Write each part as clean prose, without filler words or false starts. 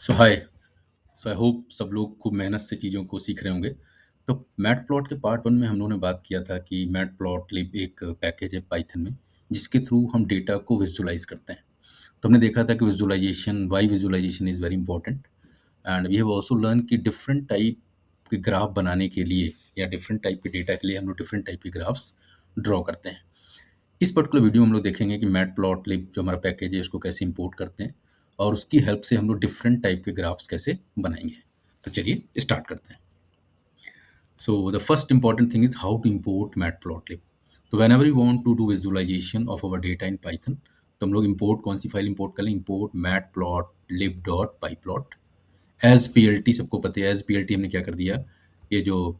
So hi. So I hope सब लोग खूब मेहनत से चीज़ों को सीख रहे होंगे। तो मैटप्लॉट के पार्ट 1 में हम लोगों ने बात किया था कि मैटप्लॉटलिब एक पैकेज है पाइथन में, जिसके थ्रू हम डेटा को विज़ुअलाइज़ करते हैं। तो हमने देखा था कि visualization why visualization is very important and we have also learn कि डिफरेंट टाइप के ग्राफ बनाने के लिए या डिफरेंट टाइप के डेटा के लिए हम लोग डिफरेंट टाइप के ग्राफ्स ड्रॉ करते हैं। इस पर्टिकुलर वीडियो में हम लोग देखेंगे कि मैटप्लॉटलिब जो हमारा पैकेज है उसको कैसे इंपोर्ट करते हैं और उसकी हेल्प से हम लोग डिफरेंट टाइप के ग्राफ्स कैसे बनाएंगे। तो चलिए स्टार्ट करते हैं। So the first important thing is how to import matplotlib. तो whenever you want to do visualisation of our data in Python, तो हम लोग इंपोर्ट कौन सी फाइल इंपोर्ट कर लें? Import matplotlib dot pyplot as P L T. सबको पता है एज पी एल टी हमने क्या कर दिया, ये जो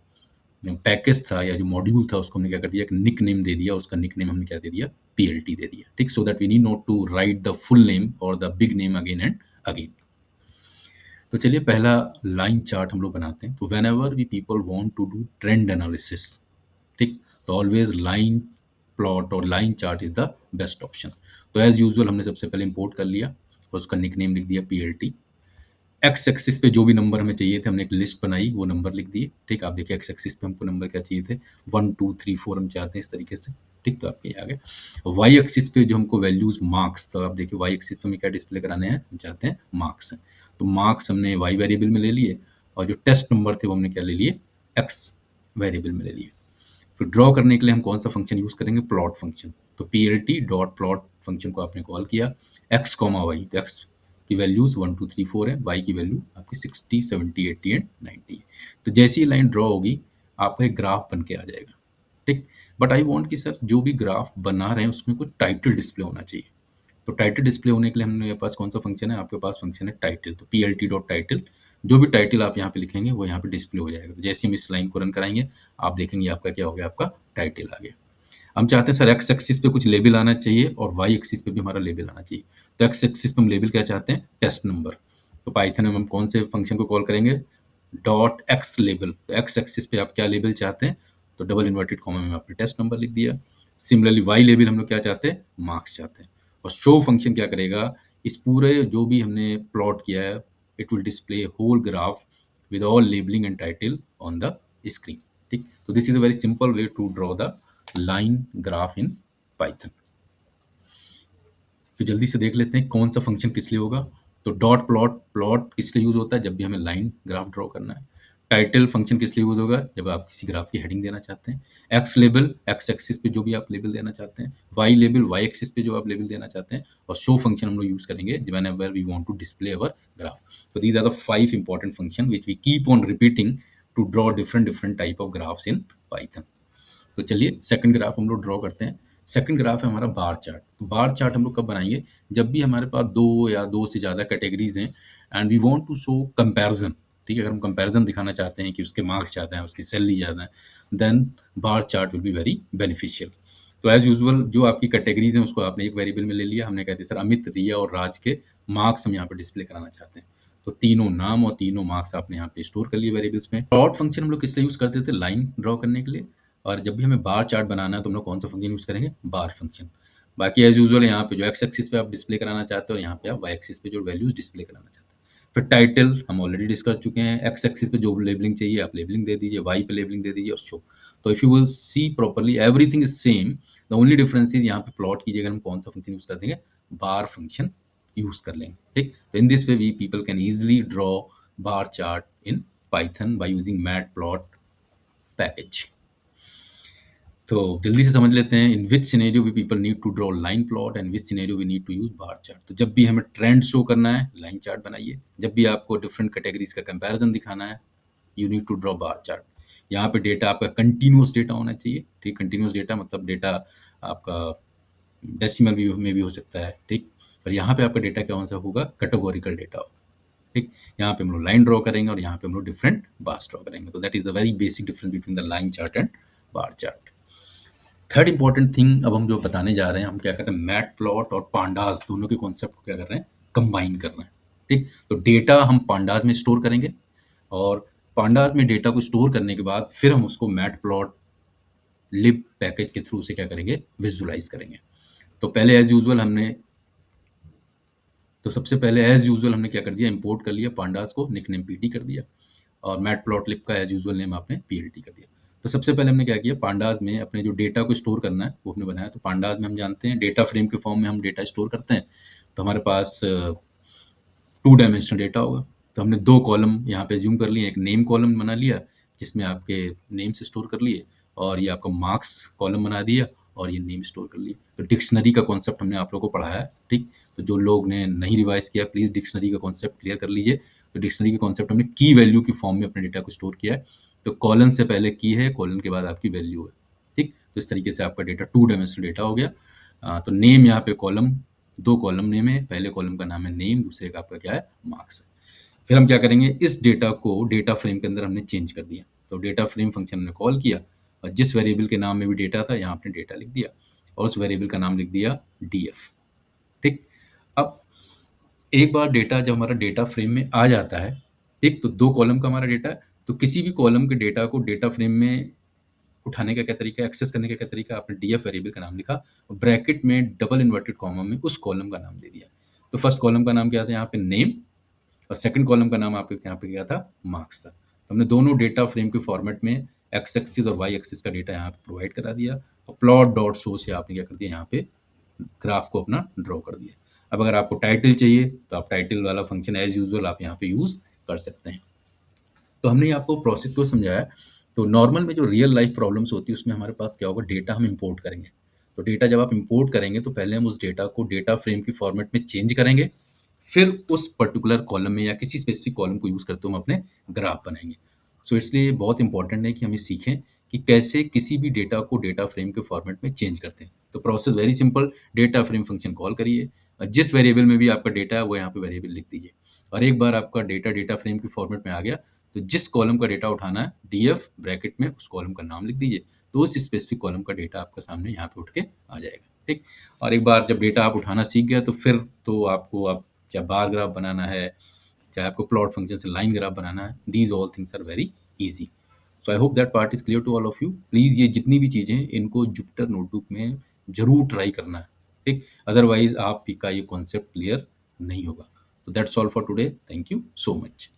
पैकेज था या जो मॉड्यूल था उसको हमने क्या कर दिया, एक निक नेम दे दिया। उसका निक नेम हमने क्या दे दिया? पीएलटी दे दिया। ठीक, so that we need not to write the full name और the big name again and again. तो चलिए पहला लाइन चार्ट हम लोग बनाते हैं। तो whenever we people want to do trend analysis, ठीक, तो ऑलवेज लाइन प्लॉट और line chart is the best option. तो एज यूजुअल हमने सबसे पहले इंपोर्ट कर लिया और उसका निक नेम लिख दिया पीएलटी। एक्स एक्सिस पे जो भी नंबर हमें चाहिए थे हमने एक लिस्ट बनाई, वो नंबर लिख दिए। ठीक, आप देखिए एक्स एक्सिस पे हमको नंबर क्या चाहिए थे, 1 2 3 4 हम चाहते हैं इस तरीके से। ठीक, तो आपके आ गए। वाई एक्सिस पे जो हमको वैल्यूज मार्क्स, तो आप देखिए वाई एक्सिस पे हमें क्या डिस्प्ले कराने हैं, हम चाहते हैं मार्क्स। तो मार्क्स हमने वाई वेरिएबल में ले लिए और जो टेस्ट नंबर थे वो हमने क्या ले लिए, एक्स वेरिएबल में ले लिए। फिर ड्रॉ करने के लिए हम कौन सा फंक्शन यूज करेंगे? Plot function. तो P L T dot plot function को आपने कॉल किया, एक्स कॉमा वाई, तो एक्स की वैल्यूज 1 2 3 4 है, वाई की वैल्यू आपकी 60 70 80 एंड 90 है। तो जैसी ये लाइन ड्रॉ होगी आपका एक ग्राफ बन के आ जाएगा। ठीक, बट आई वांट कि सर जो भी ग्राफ बना रहे हैं उसमें कुछ टाइटल डिस्प्ले होना चाहिए। तो टाइटल डिस्प्ले होने के लिए मेरे पास कौन सा फंक्शन है? आपके पास फंक्शन है टाइटल। तो P L T dot title, जो भी टाइटल आप यहाँ पे लिखेंगे वो यहाँ पे डिस्प्ले हो जाएगा। तो जैसे हम इस लाइन को रन कराएंगे आप देखेंगे आपका क्या हो गया, आपका टाइटल आ गया। हम चाहते हैं सर एक्स एक्सिस पे कुछ लेबल आना चाहिए और वाई एक्सिस पे भी हमारा लेबल आना चाहिए। तो एक्स एक्सिस पे हम लेबल क्या चाहते हैं? Test number. तो पाइथन में हम कौन से फंक्शन को कॉल करेंगे? Dot x label. तो एक्स एक्सिस पे आप क्या लेबल चाहते हैं? तो डबल इन्वर्टेड कॉमा में आपने टेस्ट नंबर लिख दिया। सिमिलरली वाई लेबल हम लोग क्या चाहते हैं? मार्क्स चाहते हैं। और शो फंक्शन क्या करेगा? इस पूरे जो भी हमने प्लॉट किया है it will display whole graph with all labeling and title on the screen. ठीक, तो this is a very simple way to draw the line graph in Python. तो जल्दी से देख लेते हैं कौन सा फंक्शन किस लिए होगा। तो डॉट प्लॉट, प्लॉट किस लिए यूज होता है? जब भी हमें लाइन ग्राफ ड्रॉ करना है। टाइटल फंक्शन किस लिए यूज होगा? जब आप किसी ग्राफ की हेडिंग देना चाहते हैं। एक्स लेबल, एक्स एक्सिस पे जो भी आप लेबल देना चाहते हैं। वाई लेबल, वाई एक्सिस पे जो आप लेबल देना चाहते हैं। और शो फंक्शन हम लोग यूज करेंगे whenever we want to display our graph. So these are the 5 important functions which we keep on repeating to draw different type of graphs in Python. तो चलिए सेकंड ग्राफ हम लोग draw करते हैं। Second graph है हमारा bar chart. Bar chart हम लोग कब बनाएंगे? जब भी हमारे पास 2 या 2 से ज़्यादा कैटेगरीज हैं and we want to show comparison. ठीक है, अगर हम कंपैरिजन दिखाना चाहते हैं कि उसके मार्क्स ज़्यादा हैं, उसकी सैलरी ज़्यादा है, then bar chart will be very beneficial. तो एज यूजुअल जो आपकी कैटेगरीज हैं उसको आपने एक वेरिएबल में ले लिया। हमने कहते हैं सर अमित, रिया और राज के मार्क्स हम यहाँ पे डिस्प्ले कराना चाहते हैं। तो तीनों नाम और तीनों मार्क्स आपने यहाँ पे स्टोर कर लिए वेरिएबल्स में। प्लॉट फंक्शन हम लोग किस लिए यूज करते थे? लाइन ड्रॉ करने के लिए। और जब भी हमें बार चार्ट बनाना है तो हम लोग कौन सा फंक्शन यूज करेंगे? बार फंक्शन। बाकी एज यूजुअल यहाँ पे जो एक्स एक्सिस पे आप डिस्प्ले कराना चाहते हो, यहाँ पे आप वाई एक्सिस पे जो वैल्यूज डिस्प्ले कराना चाहते हैं। फिर टाइटल हम ऑलरेडी डिस्कस चुके हैं। एक्स एक्सिस पे जो लेबलिंग चाहिए आप लेबलिंग दे दीजिए, वाई पे लेबलिंग दे दीजिए और शो। तो if you will see properly everything is same, the only difference is यहाँ पे प्लॉट कीजिएगा हम कौन सा फंक्शन यूज कर देंगे? बार फंक्शन यूज कर लेंगे। ठीक, तो in this way we people can easily draw bar chart in Python by using matplot package. तो जल्दी से समझ लेते हैं in which scenario we people need to draw line plot and which scenario we need to use bar chart. तो जब भी हमें ट्रेंड शो करना है लाइन चार्ट बनाइए। जब भी आपको डिफरेंट कैटेगरीज का कंपैरिजन दिखाना है you need to draw bar chart. यहाँ पे डेटा आपका कंटिन्यूअस डेटा होना चाहिए। ठीक, कंटिन्यूअस डेटा मतलब डेटा आपका डेसिमल भी में भी हो सकता है। ठीक, और यहाँ पे आपका डेटा कौन सा होगा? कैटेगोरिकल डेटा होगा। ठीक, यहाँ पे हम लोग लाइन ड्रॉ करेंगे और यहाँ पे हम लोग डिफरेंट बार्स ड्रॉ करेंगे। तो that is the very basic difference between the line chart and bar chart. Third important thing अब हम जो बताने जा रहे हैं, हम क्या कर रहे हैं? मैट प्लॉट और पांडास दोनों के कॉन्सेप्ट को क्या कर रहे हैं? कंबाइन कर रहे हैं। ठीक, तो डेटा हम पांडास में स्टोर करेंगे और पांडास में डेटा को स्टोर करने के बाद फिर हम उसको मैट प्लॉट लिब पैकेज के थ्रू से क्या करेंगे? विजुअलाइज करेंगे। तो पहले एज यूजुअल हमने तो सबसे पहले एज़ यूजुअल हमने क्या कर दिया, इम्पोर्ट कर लिया पांडास को, निकनेम पीटी कर दिया और मैटप्लॉटलिब का एज़ यूजुअल नेम आपने पीएलटी कर दिया। तो सबसे पहले हमने क्या किया, पांडास में अपने जो डेटा को स्टोर करना है, वो हमने बनाया। तो पांडास में हम जानते हैं डेटा फ्रेम के फॉर्म में हम डेटा स्टोर करते हैं। तो हमारे पास 2 डायमेंशनल डेटा होगा। तो हमने 2 कॉलम यहाँ पे अज़्यूम कर लिए, एक नेम कॉलम बना लिया, जिसमें आपके नेम से स्टोर कर लिए और ये आपका मार्क्स कॉलम बना दिया और ये नेम स्टोर कर लिए। तो डिक्शनरी का कॉन्सेप्ट हमने आप लोगों को पढ़ाया है, ठीक? तो जो लोग ने नहीं रिवाइज़ किया, प्लीज़ डिक्शनरी का कॉन्सेप्ट क्लियर कर लीजिए। तो डिक्शनरी के कॉन्सेप्ट हमने की वैल्यू की फॉर्म में अपने डेटा को स्टोर किया है। तो कॉलन से पहले की है, कॉलन के बाद आपकी वैल्यू है, ठीक? तो इस तरीके से आपका डेटा 2 डायमेंशनल डेटा हो गया। तो नेम यहाँ पे कॉलम, 2 कॉलम नेम है, पहले कॉलम का नाम है नेम, दूसरे का आपका क्या है, मार्क्स है। फिर हम क्या करेंगे, इस डेटा को डेटा फ्रेम के अंदर हमने चेंज कर दिया। तो डेटा फ्रेम फंक्शन हमने कॉल किया और जिस वेरिएबल के नाम में भी डेटा था, यहाँ आपने डेटा लिख दिया और उस वेरिएबल का नाम लिख दिया डीएफ, ठीक? अब एक बार डेटा जब हमारा डेटा फ्रेम में आ जाता है, ठीक? तो 2 कॉलम का हमारा डेटा है, तो किसी भी कॉलम के डेटा को डेटा फ्रेम में उठाने का क्या तरीका है, एक्सेस करने का क्या तरीका है, आपने डीएफ वेरिएबल का नाम लिखा और ब्रैकेट में डबल इन्वर्टेड कॉमा में उस कॉलम का नाम दे दिया। तो फर्स्ट कॉलम का नाम क्या था, यहाँ पे नेम, और सेकंड कॉलम का नाम आपके यहाँ पे क्या था, मार्क्स था। तो हमने दोनों डेटा फ्रेम के फॉर्मेट में एक्स एक्सिस और वाई एक्सिस का डेटा यहाँ पे प्रोवाइड करा दिया और प्लॉट डॉट शो से आपने क्या कर दिया, यहाँ पे ग्राफ को अपना ड्रॉ कर दिया। अब अगर आपको टाइटल चाहिए तो आप टाइटल वाला फंक्शन एज यूजुअल आप यहाँ पे यूज़ कर सकते हैं। तो हमने ये आपको प्रोसेस को समझाया। तो नॉर्मल में जो रियल लाइफ प्रॉब्लम्स होती है उसमें हमारे पास क्या होगा, डेटा हम इंपोर्ट करेंगे। तो डेटा जब आप इंपोर्ट करेंगे तो पहले हम उस डेटा को डेटा फ्रेम की फॉर्मेट में चेंज करेंगे, फिर उस पर्टिकुलर कॉलम में या किसी स्पेसिफिक कॉलम को यूज़ करते हुए हम अपने ग्राफ बनाएंगे। सो इसलिए बहुत इंपॉर्टेंट है कि हम ये सीखें कि कैसे किसी भी डेटा को डेटा फ्रेम के फॉर्मेट में चेंज करते हैं। तो process very simple, data frame function call करिए और जिस वेरिएबल में भी आपका डेटा है वो यहाँ पे वेरिएबल लिख दीजिए और एक बार आपका डेटा डेटा फ्रेम के फॉर्मेट में आ गया तो जिस कॉलम का डेटा उठाना है डीएफ ब्रैकेट में उस कॉलम का नाम लिख दीजिए, तो उस स्पेसिफिक कॉलम का डेटा आपके सामने यहाँ पे उठ के आ जाएगा, ठीक? और एक बार जब डेटा आप उठाना सीख गया तो फिर तो आपको अब चाहे बार ग्राफ बनाना है, चाहे आपको प्लॉट फंक्शन से लाइन ग्राफ बनाना है, these all things are very easy. So I hope that part is clear to all of you. Please ये जितनी भी चीज़ें हैं इनको जुपिटर नोटबुक में ज़रूर ट्राई करना है, ठीक? अदरवाइज आपका ये कॉन्सेप्ट क्लियर नहीं होगा। तो that's all for today, thank you so much.